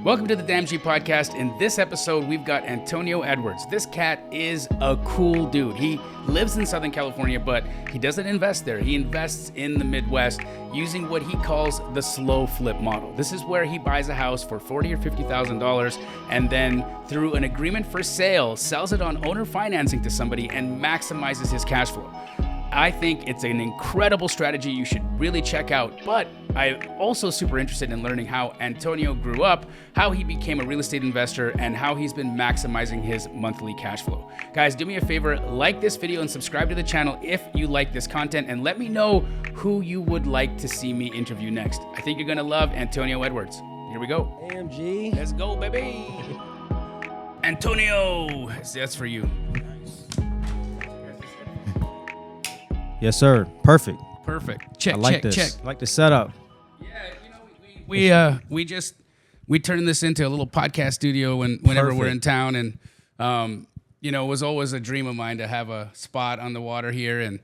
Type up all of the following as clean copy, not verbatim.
Welcome to the Damji podcast. In this episode, we've got Antonio Edwards. This cat is a cool dude. He lives in Southern California, but he doesn't invest there. He invests in the Midwest using what he calls the slow flip model. This is where he buys a house for $40,000 or $50,000 and then through an agreement for sale, sells it on owner financing to somebody and maximizes his cash flow. I think it's an incredible strategy you should really check out, but I'm also super interested in learning how Antonio grew up, how he became a real estate investor, and how he's been maximizing his monthly cash flow. Guys, do me a favor, like this video and subscribe to the channel if you like this content, and let me know who you would like to see me interview next. I think you're gonna love Antonio Edwards. Here we go. AMG. Let's go, baby. Antonio, that's for you. Yes, sir. Perfect. Check, I like check, this. check. I like the setup. Yeah, we turned this into a little podcast studio whenever we're in town, and it was always a dream of mine to have a spot on the water here, and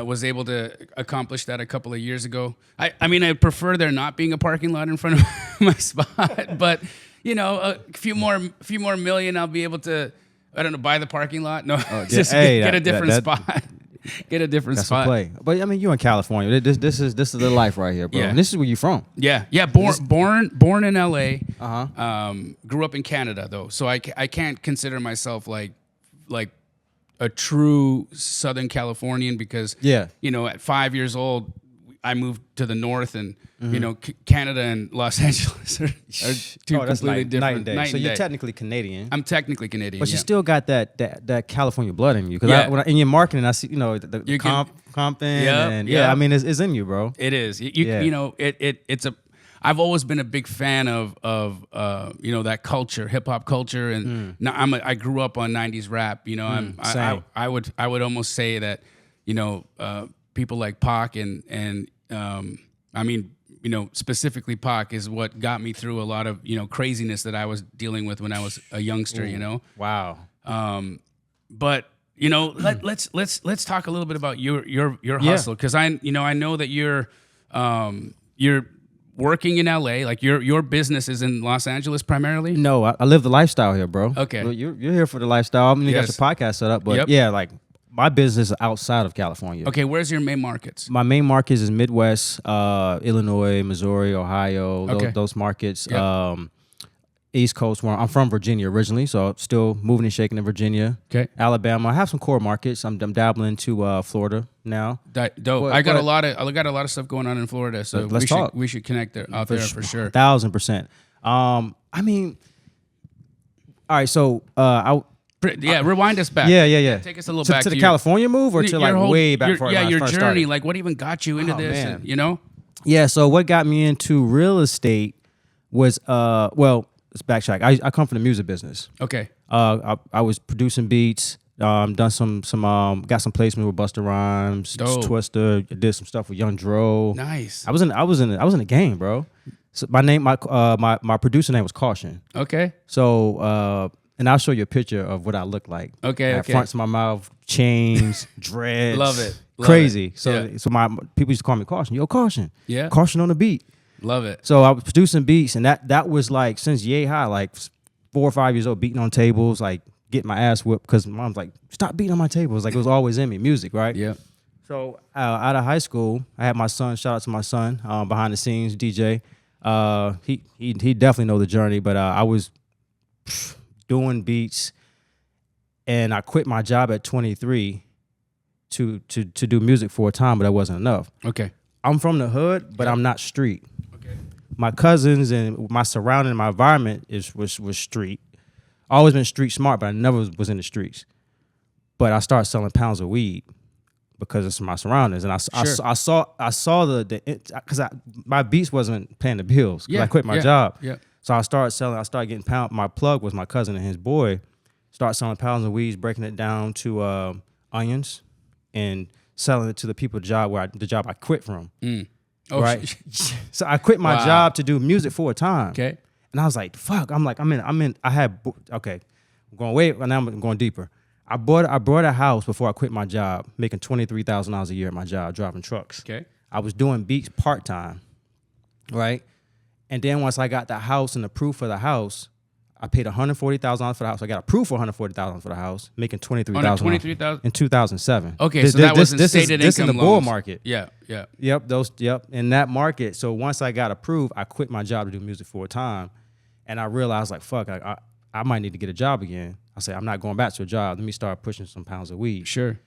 was able to accomplish that a couple of years ago. I mean, I prefer there not being a parking lot in front of my spot, but a few more million, I'll be able to, I don't know, buy the parking lot. No, get a different spot. Get a different spot. That's a play. But I mean, you're in California. This is the life right here, bro. Yeah. And this is where you from. Yeah. Born in LA. Grew up in Canada though, so I can't consider myself like a true Southern Californian because at 5 years old I moved to the north, and Canada and Los Angeles are two completely different. Night and day. So you're technically Canadian. I'm technically Canadian, but you still got that California blood in you. Because in your marketing, I see the comping, and I mean it's in you, bro. It is. It's a. I've always been a big fan of that culture, hip hop culture, and now I grew up on '90s rap. I would almost say that people like Pac and specifically Pac is what got me through a lot of craziness that I was dealing with when I was a youngster. Wow. But let's talk a little bit about your hustle, because I know that you're working in LA. Like your business is in Los Angeles primarily. No, I live the lifestyle here, bro. Okay, you're here for the lifestyle. I mean, you got your podcast set up, but my business is outside of California. Okay, where's your main markets? My main markets is Midwest, Illinois, Missouri, Ohio, those markets. Yep. East Coast, where I'm from Virginia originally, so still moving and shaking in Virginia. Okay. Alabama. I have some core markets. I'm dabbling to Florida now. Dope. I got a lot of stuff going on in Florida, so we should connect out there for sure. 1,000%. I mean, all right. So rewind us back. Yeah. Take us a little back to the California move, or to way back before your journey. Started? Like, what even got you into this? Man. And, Yeah. So what got me into real estate was let's backtrack. I come from the music business. Okay. I was producing beats. Done some got some placement with Busta Rhymes, Twister. Did some stuff with Young Dro. Nice. I was in the game, bro. So my producer name was Caution. Okay. So and I'll show you a picture of what I look like. Okay. I have fronts in my mouth, chains, dreads. Love it. Crazy. So my people used to call me Caution. Yo, Caution. Yeah. Caution on the beat. Love it. So I was producing beats, and that was like since yay high, like 4 or 5 years old, beating on tables, like getting my ass whipped because mom's like, stop beating on my tables. Like it was always in me, music, right? Yeah. So out of high school, I had my son. Shout out to my son, behind the scenes, DJ. He definitely know the journey, but I was doing beats, and I quit my job at 23 to do music for a time, but that wasn't enough. Okay. I'm from the hood, but I'm not street. Okay. My cousins and my surrounding, my environment was street. Always been street smart, but I never was in the streets. But I started selling pounds of weed because of my surroundings, and I saw because my beats wasn't paying the bills because I quit my job. Yeah. So I started getting pounds. My plug was my cousin and his boy. Started selling pounds of weeds, breaking it down to onions, and selling it to the people the job I quit from. Right. So I quit my job to do music for a time. Okay. And I was like, fuck. I'm going way. Now I'm going deeper. I bought a house before I quit my job, making $23,000 a year at my job, driving trucks. Okay. I was doing beats part time, right? And then once I got the house and the proof for the house, I paid $140,000 for the house. I got approved for $140,000 for the house, making $23,000 in 2007. Okay, so that was in stated this income in the bull loans. market. Yeah, yeah. Yep. In that market. So once I got approved, I quit my job to do music full time, and I realized like, fuck, I might need to get a job again. I said, I'm not going back to a job. Let me start pushing some pounds of weed. Sure.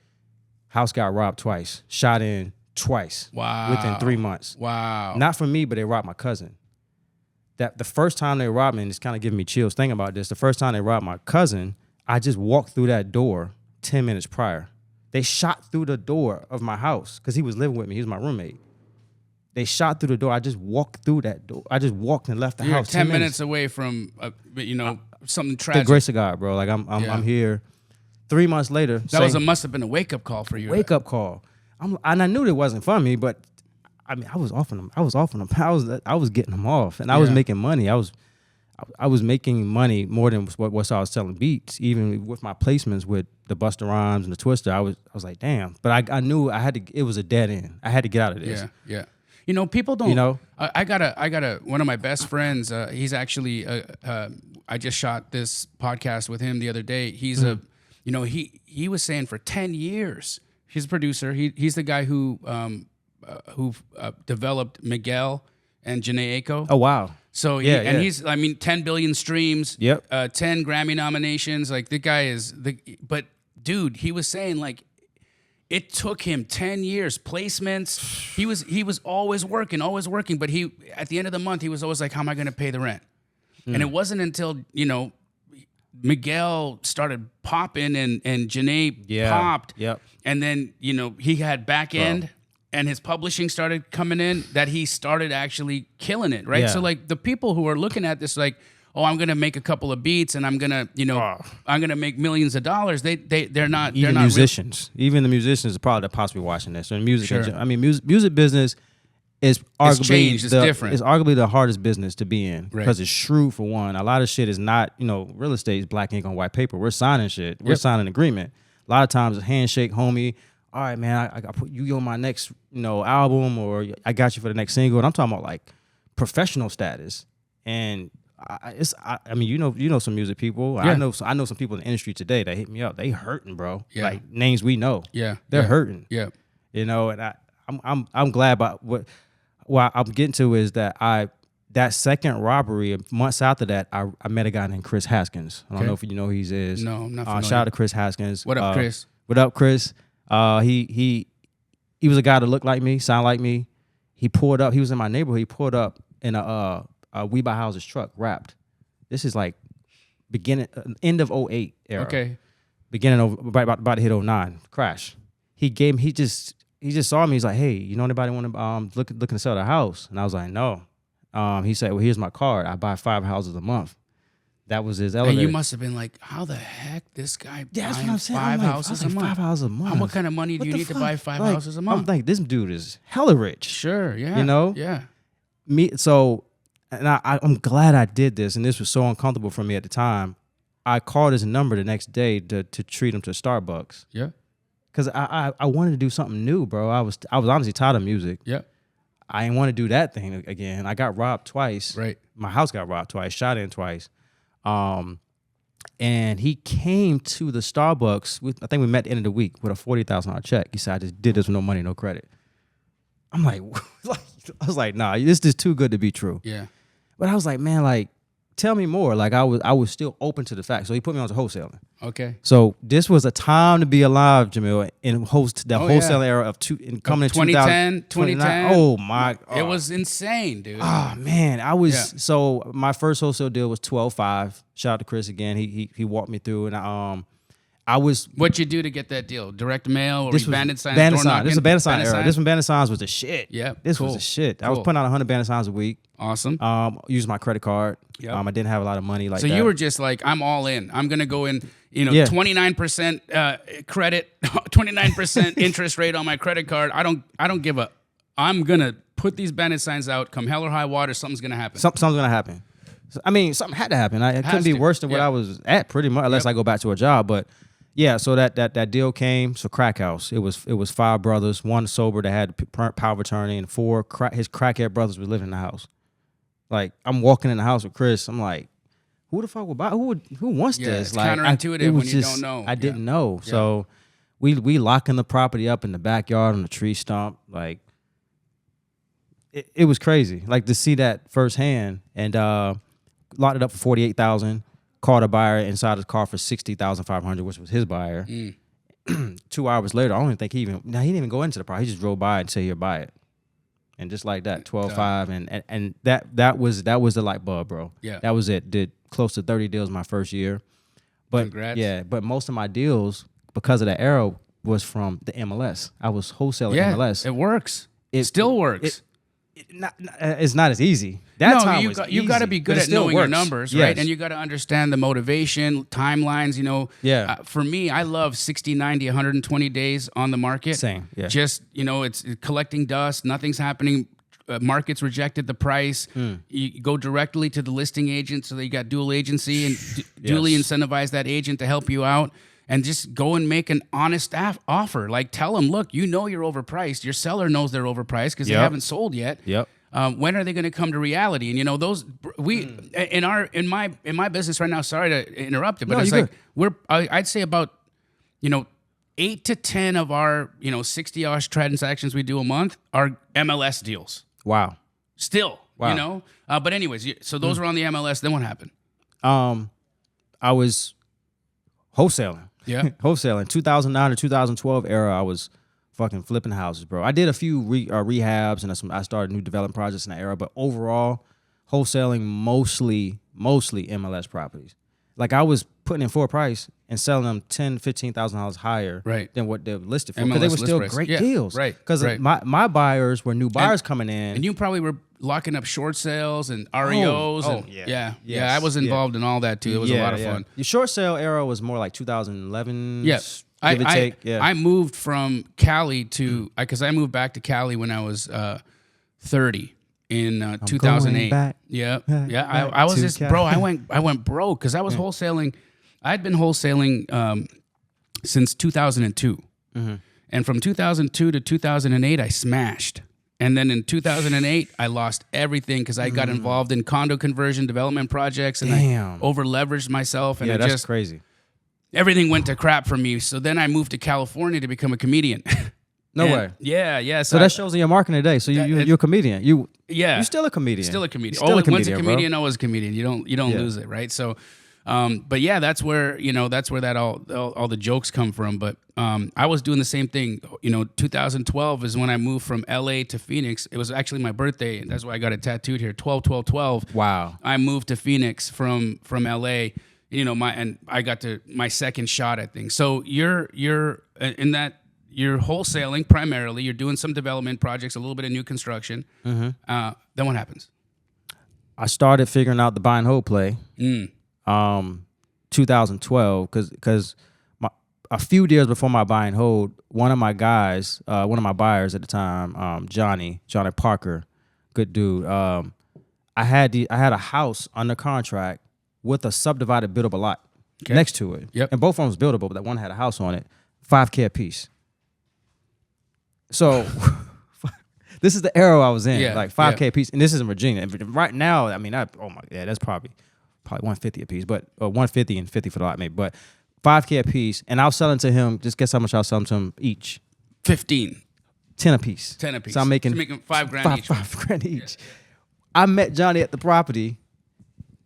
House got robbed twice, shot in twice. Wow. Within 3 months. Wow. Not for me, but they robbed my cousin. That the first time they robbed me, and it's kind of giving me chills thinking about this. The first time they robbed my cousin, I just walked through that door 10 minutes prior. They shot through the door of my house because he was living with me. He was my roommate. They shot through the door. I just walked through that door. I just walked and left the You're house. 10 minutes away from, something tragic. The grace of God, bro. Like I'm here. 3 months later, That must have been a wake up call for you. Wake up call. And I knew it wasn't for me, but I mean, I was offering them. I was getting them off, and I was making money. I was making money more than what I was selling beats. Even with my placements with the Busta Rhymes and the Twister, I was like, damn. But I knew I had to. It was a dead end. I had to get out of this. Yeah. People don't. I got one of my best friends. He's actually. I just shot this podcast with him the other day. He's he was saying for 10 years. He's a producer. He's the guy who developed Miguel and Janae Aiko. Oh wow! So he's 10 billion streams. Yep. 10 Grammy nominations. Like the guy is but dude, he was saying like it took him 10 years placements. He was always working, but he at the end of the month he was always like, how am I going to pay the rent? And it wasn't until Miguel started popping and Janae popped. Yep. And then, he had back end and his publishing started coming in that he started actually killing it, right? Yeah. So like the people who are looking at this like, oh, I'm going to make a couple of beats and I'm going to, I'm going to make millions of dollars. They're not Even musicians. Even the musicians are probably possibly watching this. So music, Sure. I mean, music business is arguably changed. It's different. It's arguably the hardest business to be in because Right. it's shrewd for one. A lot of shit is not, real estate is black ink on white paper. We're signing shit. We're signing agreement. A lot of times it's handshake, homie. All right, man, I put you on my next, album, or I got you for the next single. And I'm talking about like professional status. And you know some music people. Yeah. I know some people in the industry today that hit me up. They hurting, bro. Yeah. Like names we know. Yeah. They're hurting. Yeah. And I'm glad about what I'm getting to is that that second robbery, months after that, I met a guy named Chris Haskins. I don't know if you know who he is. No, I'm not familiar. Shout out to Chris Haskins. What up, Chris? What up, Chris? He was a guy that looked like me, sound like me. He pulled up. He was in my neighborhood. He pulled up in a We Buy Houses truck, wrapped. This is like end of 08 era. Okay. Beginning of about to hit 09. Crash. He just saw me. He's like, hey, you know anybody want to looking to sell the house? And I was like, no. He said, well, here's my card. I buy 5 houses a month. That was his elevator. And you must have been like, how the heck this guy That's buying what I'm saying. 5 houses a month? 5 houses a month. What kind of money do you need to buy 5 houses a I'm month? like, this dude is hella rich. Sure, yeah. Yeah. And I'm glad I did this, and this was so uncomfortable for me at the time. I called his number the next day to treat him to Starbucks. Yeah. Because I wanted to do something new, bro. I was honestly tired of music. Yeah. I didn't want to do that thing again. I got robbed twice. Right. My house got robbed twice, shot in twice. And he came to the Starbucks I think we met at the end of the week with a $40,000 check. He said, I just did this with no money, no credit. I'm like, I was like, nah, this is too good to be true. Yeah. But I was like, man, like, tell me more. Like I was still open to the fact. So he put me on to wholesaling. Okay. So this was a time to be alive, Jamil, in wholesale era of coming in 2010, 2010. Oh my! It was insane, dude. Oh man, so my first wholesale deal was 12.5. Shout out to Chris again. He walked me through, and I was. What'd you do to get that deal? Direct mail or bandit signs? Bandit signs. This is a bandit sign era. This when bandit signs was the shit. Yeah. This was the shit. I was putting out 100 bandit signs a week. Awesome. Using my credit card. Yep. I didn't have a lot of money like so that. So you were just like, I'm all in. I'm gonna go in. 29% credit, 29% interest rate on my credit card. I don't give a. I'm gonna put these bandit signs out. Come hell or high water, something's gonna happen. Something's gonna happen. I mean, something had to happen. It couldn't be worse than what I was at, pretty much, unless I go back to a job. But yeah, so that deal came. So crack house. It was 5 brothers, 1 sober that had power of attorney, and 4 his crackhead brothers were living in the house. Like I'm walking in the house with Chris. I'm like, who the fuck would buy? Who wants this? It's Like counterintuitive when you don't know. I didn't know. So we locking the property up in the backyard on the tree stump. Like it was crazy. Like to see that firsthand and locked it up for $48,000. Called a buyer inside his car for $60,500, which was his buyer. 2 hours later, I don't even think he didn't even go into the property. He just drove by and said he'll buy it. And just like that, 12.5, and that was the light bulb, bro. Yeah, that was it. Did close to 30 deals my first year, but congrats. Yeah, but most of my deals because of that era was from the MLS. I was wholesaling MLS. It works. It still works. It's not as easy. That time you got to be good at knowing your numbers, right? And you got to understand the motivation, timelines. You know, for me, I love 60, 90, 120 days on the market. Same, yeah. Just it's collecting dust. Nothing's happening. Market's rejected the price. You go directly to the listing agent, so that you got dual agency and duly incentivize that agent to help you out. And just go and make an honest offer. Like tell them, look, you're overpriced. Your seller knows they're overpriced because they haven't sold yet. Yep. When are they going to come to reality? And in my business right now. Sorry to interrupt it, but it's like I'd say about 8 to 10 of our 60-odd transactions we do a month are MLS deals. Wow. Still, but anyways, so those were on the MLS. Then what happened? I was wholesaling. Yeah. Wholesaling. 2009 to 2012 era, I was fucking flipping houses, bro. I did a few rehabs and I started new development projects in that era, but overall, wholesaling mostly MLS properties. Like I was putting in for a price and selling them $10,000-$15,000 higher than what they were listed for because they were still great deals. Right. Because my buyers were new buyers coming in. And you probably were locking up short sales and REOs. I was involved in all that too. It was a lot of fun. The short sale era was more like 2011. Yes. I moved from Cali to because I moved back to Cali when I was 30 in 2008. I was just bro. I went broke because I was wholesaling. I'd been wholesaling since 2002, and from 2002 to 2008, I smashed. And then in 2008, I lost everything because I got involved in condo conversion development projects, and I over leveraged myself. And that's crazy. Everything went to crap for me. So then I moved to California to become a comedian. No way. Yeah. So that shows in your marketing today. So you're a comedian. You're still a comedian. Still a comedian. Still a comedian, once a comedian, always a comedian. You don't lose it, right? So, but yeah, that's where that all the jokes come from. But I was doing the same thing. 2012 is when I moved from LA to Phoenix. It was actually my birthday, and that's why I got it tattooed here. 12/12/12. Wow. I moved to Phoenix from LA. And I got to my second shot at things. So you're in that. You're wholesaling primarily. You're doing some development projects, a little bit of new construction. Then what happens? I started figuring out the buy and hold play. 2012, because a few years before my buy and hold, one of my buyers at the time, Johnny Parker, good dude. I had a house under contract with a subdivided buildable lot next to it. Yep. And both of them was buildable, but that one had a house on it. $5,000 a piece. So this is the era I was in, like $5,000 a piece, and this is in Virginia. And right now, I mean, that's probably $150 a piece, but $150 and $50 for the lot, maybe. But $5,000 a piece, and I was selling to him. Just guess how much I was selling to him each? 15. 10 a piece. 10 a piece. So I'm making $5,000 each. $5,000 each. I met Johnny at the property,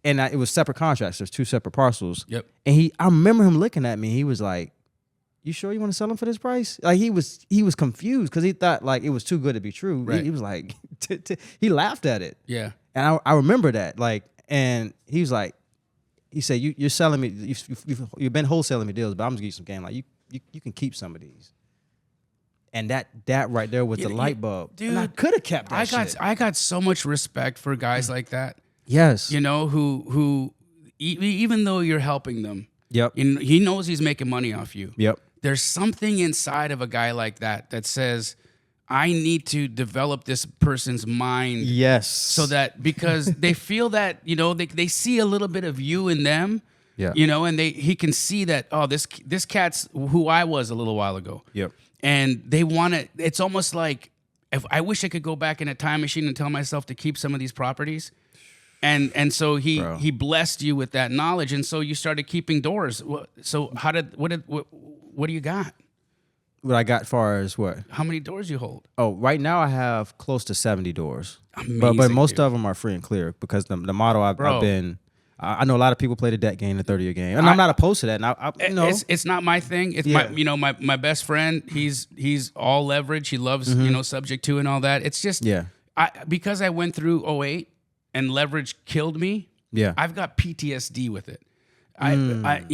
and it was separate contracts. There's two separate parcels. Yep. And I remember him looking at me. He was like, "You sure you want to sell them for this price?" Like he was confused because he thought like it was too good to be true. Right. He was like, he laughed at it. Yeah. And I remember that. Like, and he was like, he said, "You're selling me. You've been wholesaling me deals, but I'm just gonna give you some game. Like you can keep some of these." And that right there was the light bulb. Dude, and I could have kept that shit. I got so much respect for guys like that. Yes. Who even though you're helping them. Yep. He knows he's making money off you. Yep. There's something inside of a guy like that says, I need to develop this person's mind. Yes. So that because they feel that, they see a little bit of you in them. Yeah. And he can see that, oh, this cat's who I was a little while ago. Yep. And they want to, it's almost like, if I wish I could go back in a time machine and tell myself to keep some of these properties. And so Bro. he blessed you with that knowledge, and so you started keeping doors. So what do you got? What I got far as what? How many doors you hold? Oh, right now I have close to 70 doors. Amazing, but most dude. of them are free and clear because the model I've Bro. been. I know a lot of people play the debt game, the 30-year game, and I'm not opposed to that. And I you know, it's not my thing. It's my best friend. He's all leverage. He loves subject to and all that. It's just because I went through '08 and leverage killed me. Yeah, I've got PTSD with it. I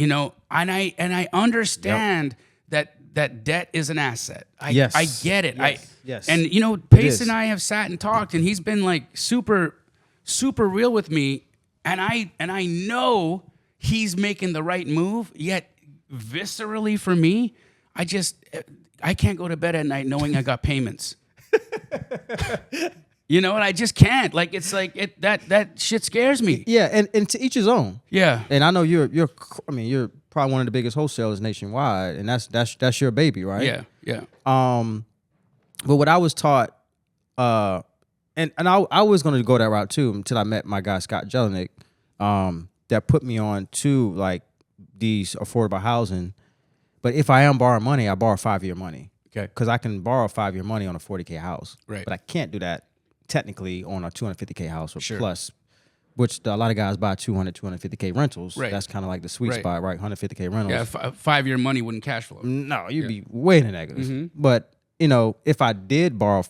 understand that debt is an asset. I get it. Yes. And Pace and I have sat and talked, and he's been like super real with me. And I know he's making the right move, yet viscerally for me, I can't go to bed at night knowing I got payments. And I just can't. Like it's like that shit scares me. Yeah, and to each his own. Yeah. And I know you're probably one of the biggest wholesalers nationwide, and that's your baby, right? Yeah. But what I was taught, and I was going to go that route too until I met my guy Scott Jelinek, that put me on to like these affordable housing. But if I am borrowing money, I borrow 5-year money. Okay. Because I can borrow 5-year money on a $40K house. Right. But I can't do that technically on a $250K house or Sure. plus, which a lot of guys buy 250K rentals. Right. That's kind of like the sweet spot, right? 150K rentals. Yeah, 5-year money wouldn't cash flow. No, you'd be way in the negative. But if I did borrow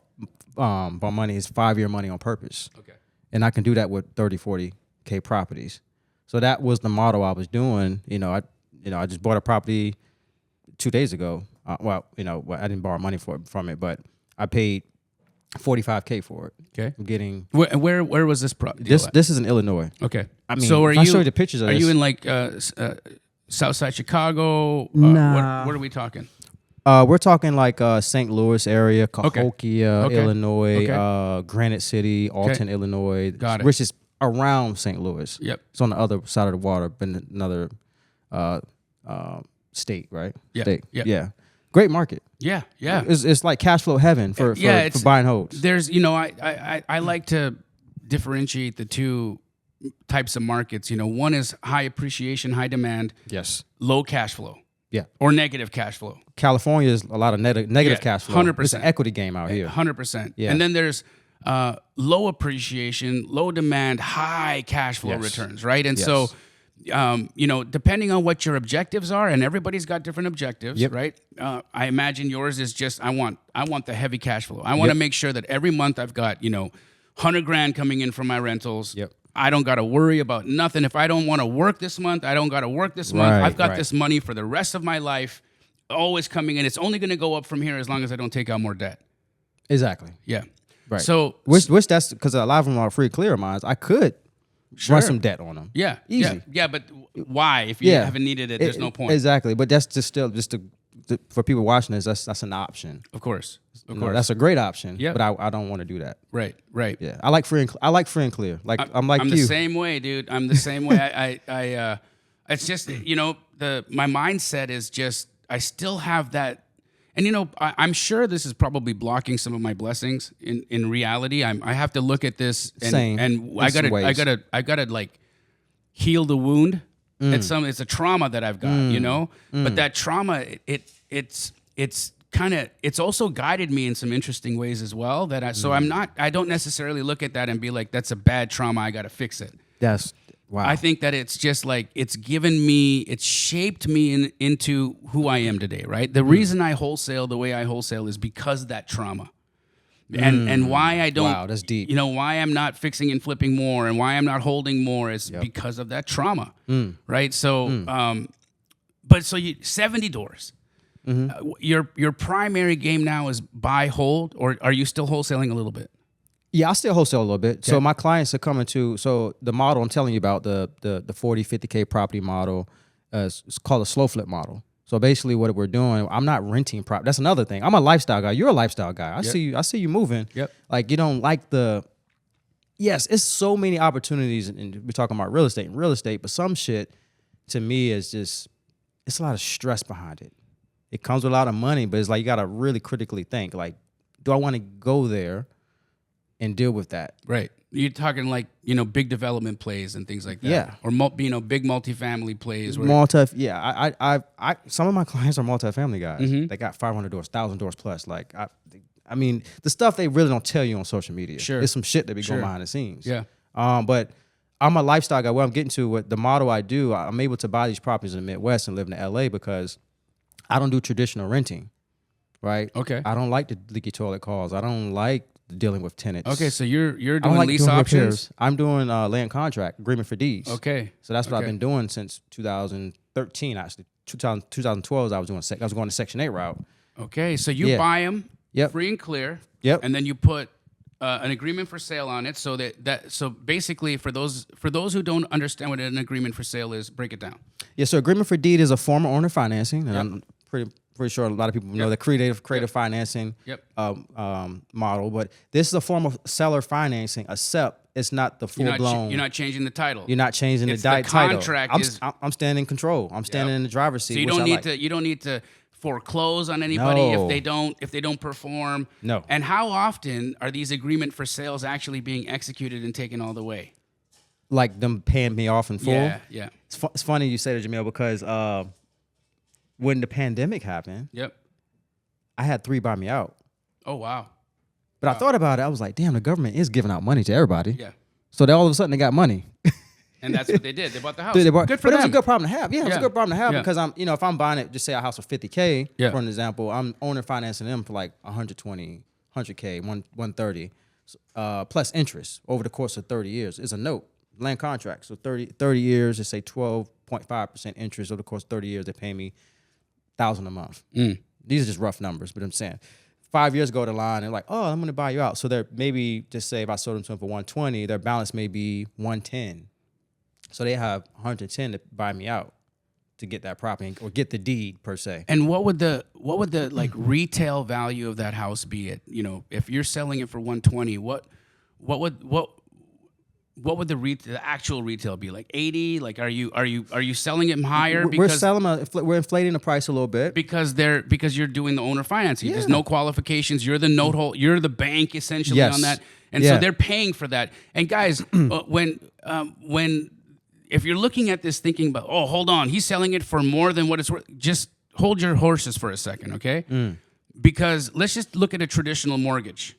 money, it's 5-year money on purpose. Okay. And I can do that with 30, 40K properties. So that was the model I was doing. I just bought a property 2 days ago. I didn't borrow money from it, but I paid $45K for it. Okay. I'm getting where was this property? this is in Illinois. Okay. I mean, so if I show you the pictures of are this. you in like Southside Chicago? Nah. What are we talking? We're talking like St. Louis area, Cahokia, Okay. Illinois, Granite City, Alton, Illinois. Got it. Which is around St. Louis. Yep. It's on the other side of the water, but in another state, right? Yeah. State. Yep. Yeah. Great market. Yeah. It's like cash flow heaven for buying holds. There's I like to differentiate the two types of markets. One is high appreciation, high demand, Yes. low cash flow. Yeah. Or negative cash flow. California is a lot of negative cash flow. 100%. It's an equity game out here. 100%. Yeah. And then there's low appreciation, low demand, high cash flow returns, right? And so, depending on what your objectives are, and everybody's got different objectives, right? I imagine yours is just I want the heavy cash flow. I want to make sure that every month I've got $100,000 coming in from my rentals. Yep. I don't got to worry about nothing. If I don't want to work this month, I don't got to work this month. I've got this money for the rest of my life, always coming in. It's only going to go up from here as long as I don't take out more debt. Exactly. Yeah. Right. So, which that's because a lot of them are free clear mines. I could run some debt on them. Yeah. Easy. Yeah, but why? If you haven't needed it, there's no point. Exactly. But that's for people watching this, that's an option. Of course. That's a great option. Yeah. But I don't want to do that. Right. Yeah. I like free and clear. Like I'm like I'm you. the same way, dude. I'm the same way. I it's just my mindset is just I still have that. And I'm sure this is probably blocking some of my blessings. In reality, I have to look at this and I gotta like heal the wound. It's a trauma that I've got, But that trauma, it's also guided me in some interesting ways as well. I don't necessarily look at that and be like, that's a bad trauma, I gotta fix it. Wow. I think that it's just like it's shaped me into who I am today, right? The reason I wholesale the way I wholesale is because of that trauma. And why I don't, wow, that's deep. Why I'm not fixing and flipping more and why I'm not holding more is because of that trauma, right? So, so 70 doors. Your primary game now is buy, hold, or are you still wholesaling a little bit? Yeah, I still wholesale a little bit. Okay. So my clients are coming to, the model I'm telling you about, the 40, 50K property model, it's called a slow flip model. So basically what we're doing, I'm not renting property. That's another thing. I'm a lifestyle guy. You're a lifestyle guy. I see you moving. Yep. Like you don't like yes, it's so many opportunities, and we're talking about real estate, but some shit to me is just, it's a lot of stress behind it. It comes with a lot of money, but it's like you got to really critically think, like, do I want to go there and deal with that? Right. you're talking like, big development plays and things like that. Yeah. Or, big multifamily plays. Where, I some of my clients are multifamily guys. Mm-hmm. They got 500 doors, 1,000 doors plus. Like, I mean, the stuff they really don't tell you on social media. Sure. It's some shit that be going behind the scenes. Yeah. But I'm a lifestyle guy. What I'm getting to, what the model I do, I'm able to buy these properties in the Midwest and live in LA because I don't do traditional renting, right? Okay. I don't like the leaky toilet calls. I don't like dealing with tenants. Okay, so you're I don't doing like lease doing options? repairs. I'm doing land contract, agreement for deeds. Okay. So that's what I've Okay. been doing since 2013, actually. 2012, I was going the Section 8 route. Okay, so you buy them free and clear. Yep. And then you put an agreement for sale on it, so so basically for those who don't understand what an agreement for sale is, break it down. Yeah, so agreement for deed is a form of owner financing, and I'm pretty sure a lot of people know the creative financing model, but this is a form of seller financing, except it's not the full blown. You're not changing the title. You're not changing It's the the title. contract I'm standing in control. I'm standing in the driver's seat. So you don't need to foreclose on anybody if they don't perform. No. And how often are these agreement for sales actually being executed and taken all the way? Like them paying me off in full. Yeah. It's funny you say that, Jamil, because when the pandemic happened, I had 3 buy me out. Oh wow. But I thought about it. I was like, damn, the government is giving out money to everybody. Yeah. So all of a sudden they got money. And that's what they did. They bought the house. Good for but them. It was a good problem to have. Yeah, it was a good problem to have because if I'm buying it, just say a house for $50K, for an example, I'm owner financing them for like 120, 100K, 130, plus interest over the course of 30 years. It's a note, land contract. So 30 years, let's say 12.5% interest over the course of 30 years. They pay me $1,000 a month. These are just rough numbers, but I'm saying 5 years go to line, they're like, oh, I'm going to buy you out. So they're maybe, just say if I sold them to them for 120, their balance may be 110. So they have 110 to buy me out to get that property or get the deed per se. And what would the like retail value of that house be at, if you're selling it for 120, what would the actual retail be, like 80? Like are you selling it higher? We're inflating the price a little bit because you're doing the owner financing. There's no qualifications. You're the note hold. You're the bank essentially on that, and so they're paying for that. And guys, when if you're looking at this thinking about, oh, hold on, he's selling it for more than what it's worth, just hold your horses for a second, okay? Because let's just look at a traditional mortgage,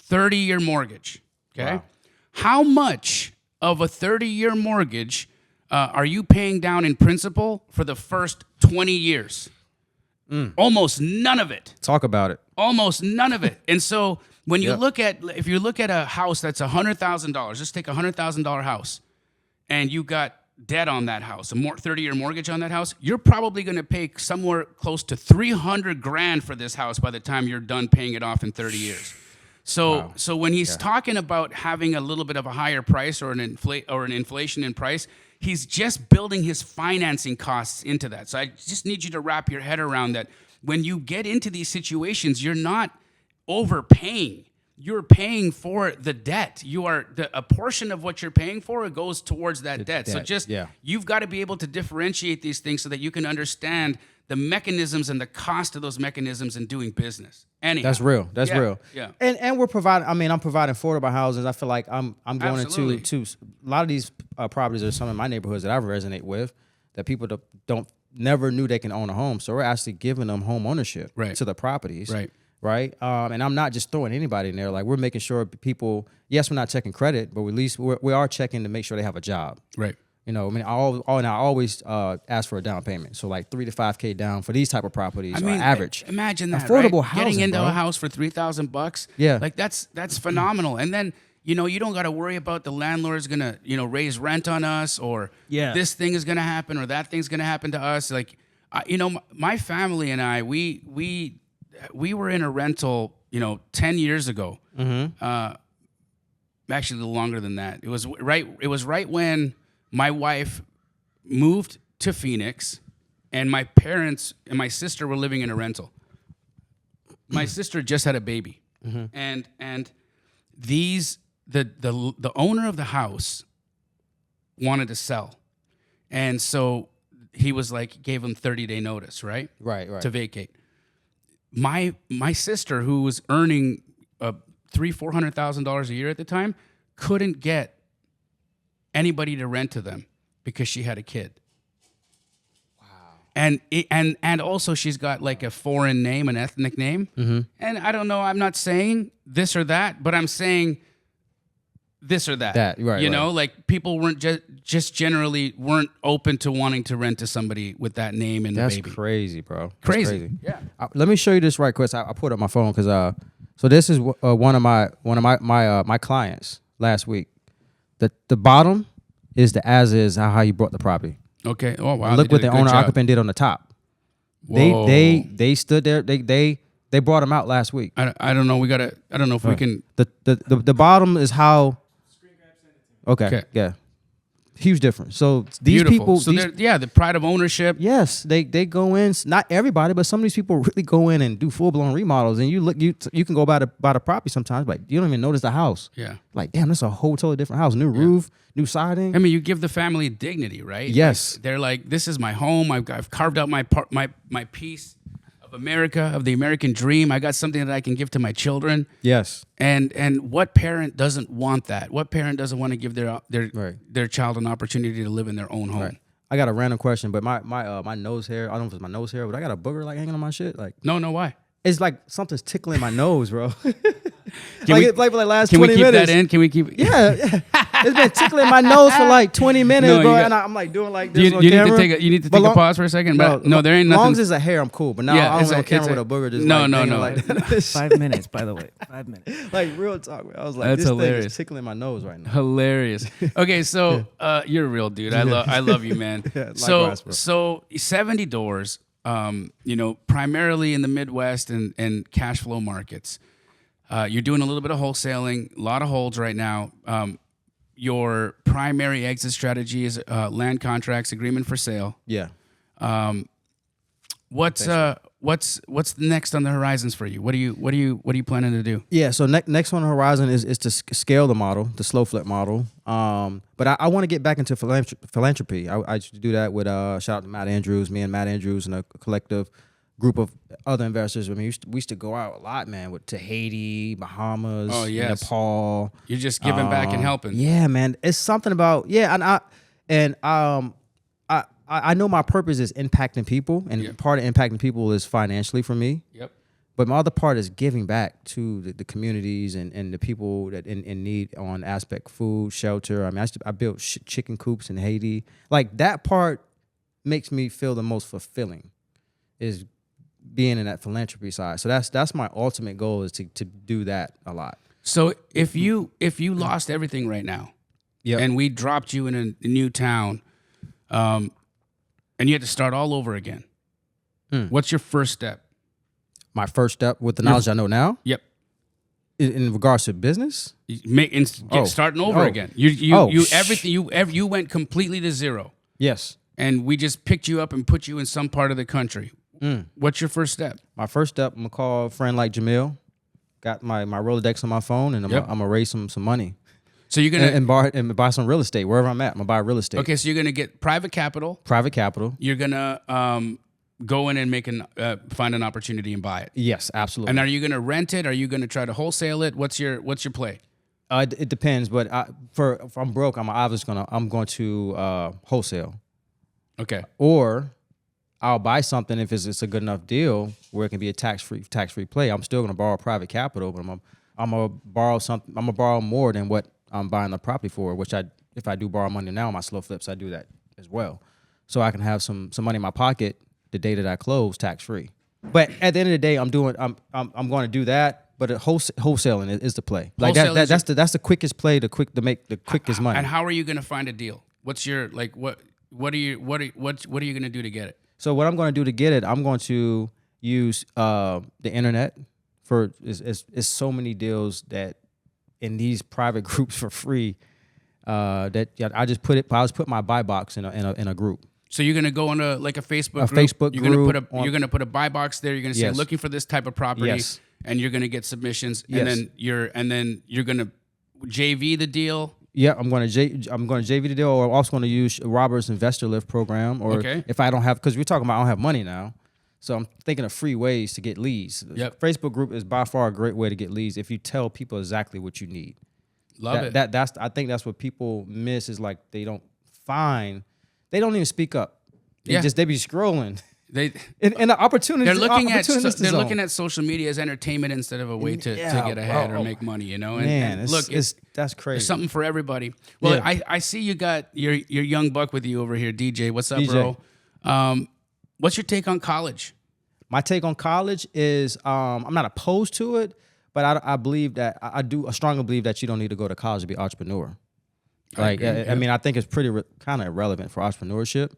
30-year mortgage, okay? Wow. How much of a 30-year mortgage are you paying down in principal for the first 20 years? Almost none of it. Talk about it. Almost none of it. And so when you if you look at a house that's $100,000, just take a $100,000 house, and you got debt on that house, a 30-year mortgage on that house, you're probably going to pay somewhere close to $300,000 for this house by the time you're done paying it off in 30 years. So when he's talking about having a little bit of a higher price or an inflation in price, he's just building his financing costs into that. So I just need you to wrap your head around that. When you get into these situations, you're not overpaying. You're paying for the debt. A portion of what you're paying for goes towards that debt. So you've got to be able to differentiate these things so that you can understand the mechanisms and the cost of those mechanisms in doing business. Anyhow. That's real. That's real. Yeah. And we're providing. I'm providing affordable houses. I feel like I'm going into a lot of these properties are some of my neighborhoods that I resonate with, that people don't never knew they can own a home. So we're actually giving them home ownership to the properties. Right. And I'm not just throwing anybody in there. Like, we're making sure people, yes, we're not checking credit, but at least we are checking to make sure they have a job. Right. I always ask for a down payment. So like $3,000 to $5,000 down for these type of properties are average. Imagine that, affordable right? housing, getting into bro. a house for $3,000. Yeah. Like that's phenomenal. And then, you don't got to worry about the landlord's going to, raise rent on us, or this thing is going to happen or that thing's going to happen to us. Like, my family and I, we were in a rental, 10 years ago. Actually, a little longer than that. It was right when my wife moved to Phoenix, and my parents and my sister were living in a rental. My sister just had a baby, and the owner of the house wanted to sell, and so he was like, gave him 30-day notice, right, to vacate. My sister, who was earning $300,000-$400,000 a year at the time, couldn't get anybody to rent to them because she had a kid. And also she's got like a foreign name, an ethnic name. Mm-hmm. And I don't know, I'm not saying this or that, but I'm saying this or that. That, right, you right. know, like people weren't just generally weren't open to wanting to rent to somebody with that name and That's the baby. crazy, bro. That's Crazy. Yeah. Let me show you this right quick. I put up my phone because so this is one of my clients last week. The bottom is the as is how you bought the property. Okay. Oh wow. Look what the owner occupant did on the top. Whoa. They stood there. They brought him out last week. I don't know. I don't know if we can. The bottom is how. Okay. Yeah. Huge difference. So these Beautiful. people. So the pride of ownership. Yes, they go in. Not everybody, but some of these people really go in and do full blown remodels. And you can go by the property sometimes, but you don't even notice the house. Yeah. Like, damn, that's a whole totally different house. New roof, new siding. I mean, you give the family dignity, right? Yes. Like, they're like, this is my home. I've carved out my piece of America, of the American dream. I got something that I can give to my children. Yes. And what parent doesn't want that? What parent doesn't want to give their child an opportunity to live in their own home? Right. I got a random question, but my nose hair, I don't know if it's my nose hair, but I got a booger like hanging on my shit. Like, No, why? it's like something's tickling my nose, bro. Can we for like last Can 20 we keep minutes. that in? Can we keep it? Yeah. It's been tickling my nose for like 20 minutes, No, bro. you got- And I'm like doing like You, this on you camera. you need to take a pause for a second. But no, there ain't As long nothing. as it's a hair, I'm cool. But now Yeah, I it's don't a- on camera it's with a- a booger just No, like no, hanging no. like 5 minutes, by the way. 5 minutes. like real talk. Man. I was like, That's this thing hilarious. is tickling my nose right now. Hilarious. Okay, so you're a real dude. I love you, man. Yeah, so likewise, bro. so 70 doors. Primarily in the Midwest and cash flow markets. You're doing a little bit of wholesaling, a lot of holds right now. Your primary exit strategy is land contracts, agreement for sale. Yeah. What's next on the horizons for you? What are you planning to do? Yeah, so next on the horizon is to scale the model, the slow flip model. But I want to get back into philanthropy. I used to do that with shout out to Matt Andrews, me and Matt Andrews and a collective group of other investors. I mean, we used to go out a lot, man, to Haiti, Bahamas, Nepal. You're just giving back and helping. Yeah, man, it's something about I know my purpose is impacting people, and part of impacting people is financially for me. Yep. But my other part is giving back to the communities and the people that in need on aspect food, shelter. I mean, I built chicken coops in Haiti. Like that part makes me feel the most fulfilling, is being in that philanthropy side. So that's my ultimate goal, is to do that a lot. So if you lost everything right now, and we dropped you in a new town, and you had to start all over again, what's your first step? My first step with the knowledge I know now? Yep. In regards to business? Starting over again. You went completely to zero. Yes. And we just picked you up and put you in some part of the country. What's your first step? My first step, I'm gonna call a friend like Jamil. Got my Rolodex on my phone, and I'm gonna raise some money. So you're gonna and buy some real estate wherever I'm at. I'm gonna buy real estate. Okay, so you're gonna get private capital. You're gonna go in and find an opportunity and buy it. Yes, absolutely. And are you gonna rent it? Are you gonna try to wholesale it? What's your play? It depends, but if I'm broke, I'm going to wholesale. Okay. Or I'll buy something if it's a good enough deal where it can be a tax free play. I'm still gonna borrow private capital, but I'm gonna borrow something. I'm gonna borrow more than what I'm buying the property for. Which if I do borrow money now on my slow flips, I do that as well, so I can have some money in my pocket the day that I close tax free. But at the end of the day, I'm going to do that. But wholesaling is the play. Like that's the quickest play to make the quickest money. And how are you gonna find a deal? What's your what are you gonna do to get it? So what I'm going to do to get it, I'm going to use the internet for is so many deals that in these private groups for free that I just put my buy box in a group. So you're gonna go on a Facebook group. Facebook group. You're gonna put a buy box there. You're gonna say looking for this type of property, Yes. and you're gonna get submissions, Yes. and then you're gonna JV the deal. Yeah, I'm going to JV the deal, or I'm also going to use Robert's Investor Lift program, or if I don't have, because we're talking about I don't have money now, so I'm thinking of free ways to get leads. Yep. Facebook group is by far a great way to get leads if you tell people exactly what you need. Love it. That's I think that's what people miss is like they don't even speak up. They be scrolling. And the opportunities. They're looking at social media as entertainment instead of a way to get ahead or make money. You know, and look, that's crazy. There's something for everybody. Well, I see you got your young buck with you over here, DJ. What's up, bro? What's your take on college? My take on college is I'm not opposed to it, but I believe that I strongly believe that you don't need to go to college to be an entrepreneur. I think it's pretty kind of irrelevant for entrepreneurship.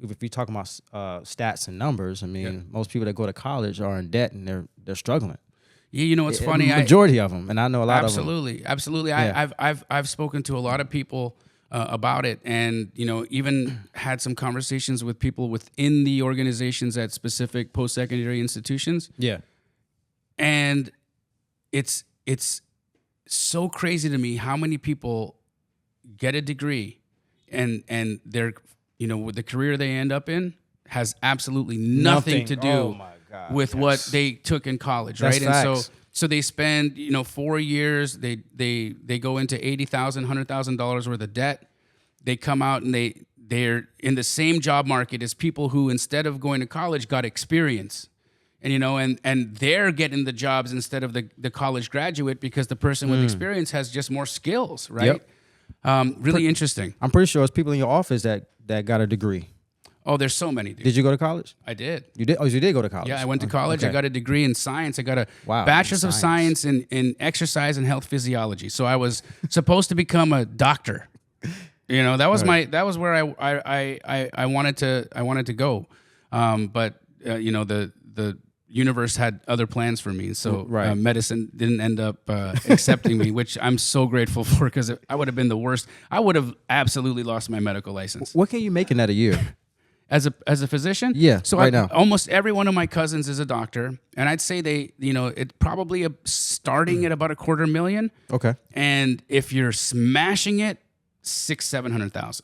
If you're talking about stats and numbers, most people that go to college are in debt and they're struggling. Yeah, you know what's funny? Majority of them, and I know a lot of them. Absolutely. Yeah. I've spoken to a lot of people about it, and even had some conversations with people within the organizations at specific post-secondary institutions. Yeah, and it's so crazy to me how many people get a degree, and they're with the career they end up in has absolutely nothing to do with what they took in college, right? Facts. And so they spend 4 years, they go into $80,000, $100,000 worth of debt. They come out and they're in the same job market as people who instead of going to college got experience. And and they're getting the jobs instead of the college graduate because the person with experience has just more skills, right? Yep. Really interesting. I'm pretty sure it's people in your office that got a degree. Oh, there's so many, dude. Did you go to college? I did. You did? Oh, you did go to college? Yeah, I went to college. Okay. I got a degree in science. I got a bachelor's of science in exercise and health physiology. So I was supposed to become a doctor. That was where I wanted to go. But the universe had other plans for me. So medicine didn't end up accepting me, which I'm so grateful for because I would have been the worst. I would have absolutely lost my medical license. What can you make in that a year? As a physician? Yeah, so now. Almost every one of my cousins is a doctor. And I'd say it's probably starting at about $250,000. Okay. And if you're smashing it, $600,000-$700,000.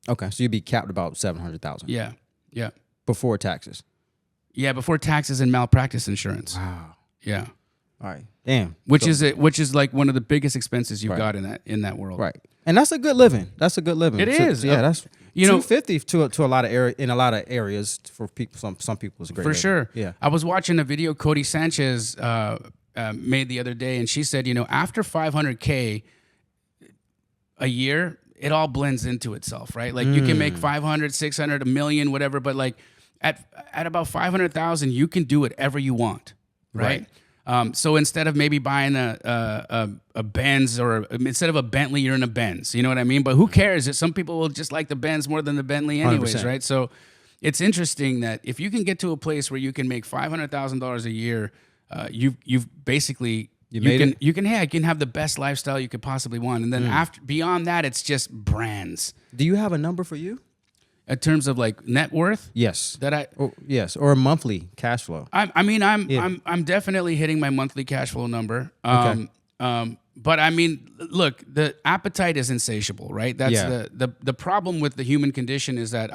Okay, so you'd be capped about $700,000. Yeah. Before taxes. Yeah, before taxes and malpractice insurance. Wow. Yeah. All right. Damn. Which is like one of the biggest expenses you've got in that world. Right. And that's a good living. It is. Yeah, that's $250 to a lot of in a lot of areas for people. Some people is a great for living. Sure. Yeah. I was watching a video Cody Sanchez made the other day, and she said, after $500K a year, it all blends into itself, right? Like you can make 500, 600, $1 million, whatever, but like at about 500,000, you can do whatever you want, right? So instead of maybe buying a Benz or instead of a Bentley, you're in a Benz. You know what I mean? But who cares? Some people will just like the Benz more than the Bentley anyways, 100%. Right? So it's interesting that if you can get to a place where you can make $500,000 a year, you've basically you can have the best lifestyle you could possibly want. And then beyond that, it's just brands. Do you have a number for you? In terms of like net worth? Yes. Or a monthly cash flow. I'm definitely hitting my monthly cash flow number. Okay. But I mean, look, the appetite is insatiable, right? That's the problem with the human condition is that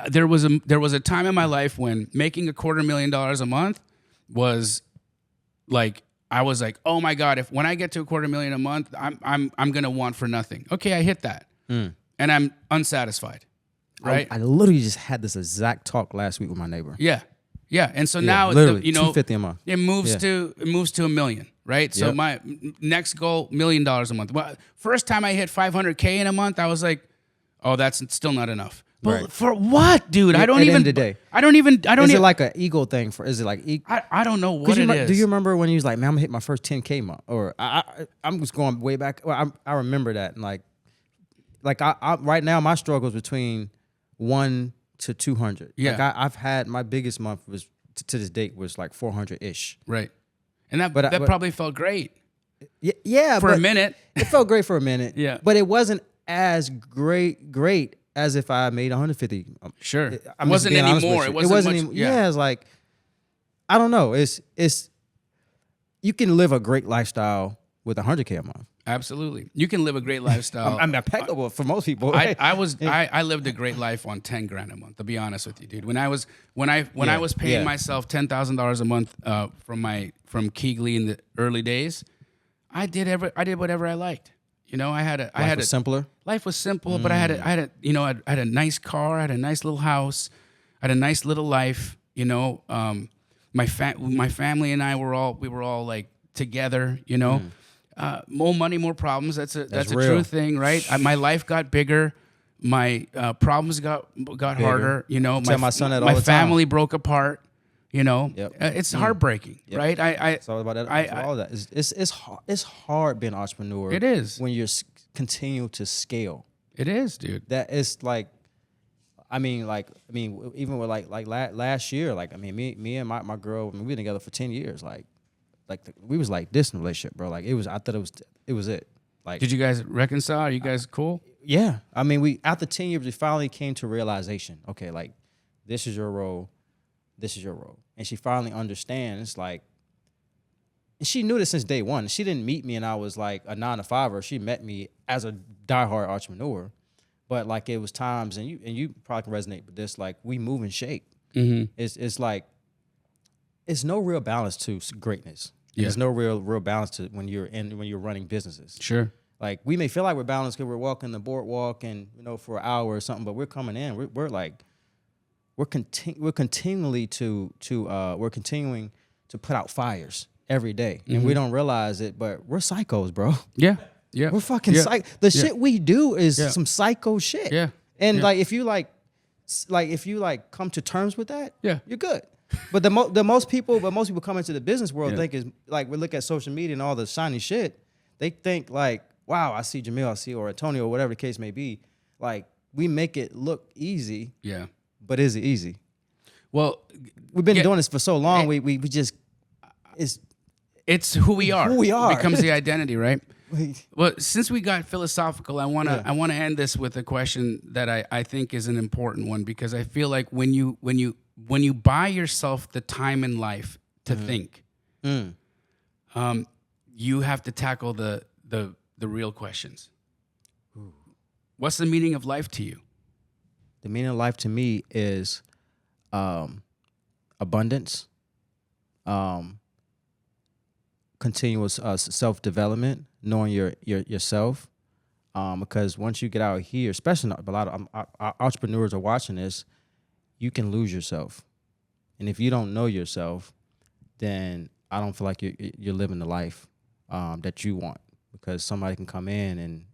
there was a time in my life when making $250,000 a month was like, I was like, oh my God, when I get to $250,000 a month, I'm gonna want for nothing. Okay, I hit that. And I'm unsatisfied. Right. I literally just had this exact talk last week with my neighbor. Yeah. And so now literally $250 a month. It moves to $1 million, right? So my next goal, $1 million a month. Well, first time I hit $500K in a month, I was like, oh, that's still not enough. But for what, dude? I don't even. End of the day. Is it like an ego thing? Is it like? I don't know what it is. Do you remember when you was like, man, I'm gonna hit my first 10K month? Or I'm just going way back. Well, I remember that. And like I right now, my struggle is between 1 to 200. Yeah. Like I've had my biggest month was to this date was like 400-ish. Right. And that probably felt great. Yeah. For a minute. It felt great for a minute. Yeah. But it wasn't as great as if I made 150. Sure. It wasn't anymore. It wasn't anymore. Yeah. It's like, I don't know. It's you can live a great lifestyle with 100K a month. Absolutely. You can live a great lifestyle. I'm impeccable for most people. I lived a great life on $10,000 a month, to be honest with you, dude. When I was paying myself $10,000 a month from Keegley in the early days, I did whatever I liked. You know, I had a simpler. Life was simple, but I had a you know, I had a nice car, I had a nice little house, I had a nice little life. You know, my family and I were all like together. You know, more money, more problems. That's a real. true thing, right? My life got bigger. My problems got harder. You know, My son that all my the family broke apart. You know, Yep. It's heartbreaking, right? It's all about that. All that. It's hard being an entrepreneur. It is. when you're continue to scale. It is, dude. That is like, even with like last year, like, I mean, me and my girl, I mean, we been together for 10 years. We was like this in a relationship, bro. Like I thought it was it. Like, Did you guys reconcile? Are you guys cool? yeah. I mean, after 10 years, we finally came to realization. Okay, like, this is your role. This is your role. And she finally understands, like, and she knew this since day one. She didn't meet me and I was like a 9-to-5er. She met me as a diehard entrepreneur. But like, it was times, and you probably can resonate with this, like, we move and shake. Mm-hmm. It's like, it's no real balance to greatness. Yeah. There's no real balance to when you're running businesses. Sure. Like, we may feel like we're balanced because we're walking the boardwalk and, you know, for an hour or something, but we're coming in. We're continuing to put out fires every day, and we don't realize it, but we're psychos, bro. Yeah. Yeah. We're fucking psycho. The shit we do is some psycho shit. Yeah. And Yeah. like, if you come to terms with that, Yeah. you're good. But most people come into the business world think is like, we look at social media and all the shiny shit. They think like, wow, I see Jamil, or Antonio, or whatever the case may be. Like, we make it look easy. Yeah. But is it easy? Well, We've been doing this for so long. We just it's who we are. Who we are. It becomes the identity, right? Well, since we got philosophical, I wanna end this with a question that I think is an important one, because I feel like when you buy yourself the time in life to think, you have to tackle the real questions. What's the meaning of life to you? The meaning of life to me is abundance, continuous self-development, knowing yourself. Because once you get out here, especially a lot of entrepreneurs are watching this, you can lose yourself. And if you don't know yourself, then I don't feel like you're living the life that you want, because somebody can come in and,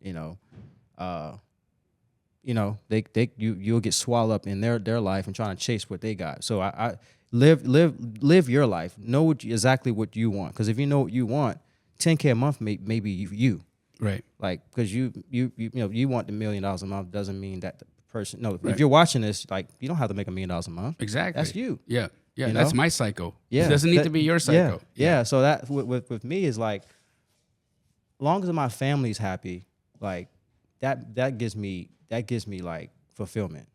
you'll get swallowed up in their life and trying to chase what they got. So I live your life. Know exactly what you want, because if you know what you want, $10K a month may be you. Right. Like, because you want the $1 million a month doesn't mean that the person. No, Right. If you're watching this, like, you don't have to make $1 million a month. Exactly. That's you. Yeah. Yeah. You That's know? my psycho. Yeah, It doesn't need to be your psycho. Yeah. So that with me is like, as long as my family's happy, like that gives me like fulfillment.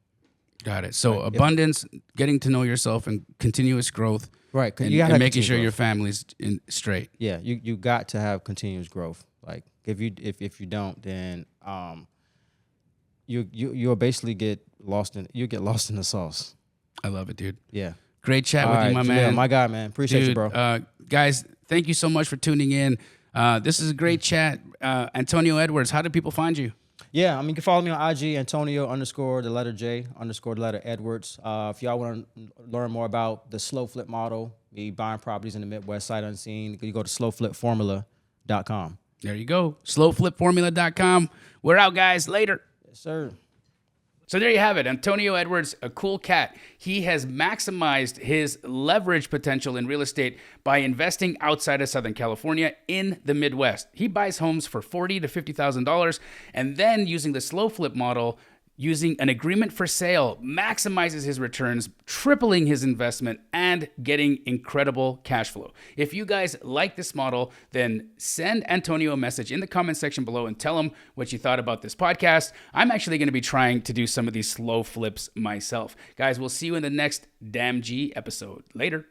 Got it. So abundance, getting to know yourself, and continuous growth. Right. And, You gotta and have making sure continuous your growth. family's in straight. Yeah, you got to have continuous growth. Like, if you don't, then you'll basically get lost in the sauce. I love it, dude. Yeah. Great chat All with right, you, my Jamil, man. my guy, man. Appreciate you, bro. Guys, thank you so much for tuning in. This is a great chat. Antonio Edwards, how do people find you? Yeah, I mean, you can follow me on IG, Antonio _J _ Edwards. If y'all want to learn more about the slow flip model, me buying properties in the Midwest, sight unseen, you go to slowflipformula.com. There you go. Slowflipformula.com. We're out, guys. Later. Yes, sir. So there you have it. Antonio Edwards, a cool cat. He has maximized his leverage potential in real estate by investing outside of Southern California in the Midwest. He buys homes for $40,000 to $50,000, and then using the slow flip model, using an agreement for sale, maximizes his returns, tripling his investment, and getting incredible cash flow. If you guys like this model, then send Antonio a message in the comment section below and tell him what you thought about this podcast. I'm actually going to be trying to do some of these slow flips myself. Guys, we'll see you in the next Damji episode. Later.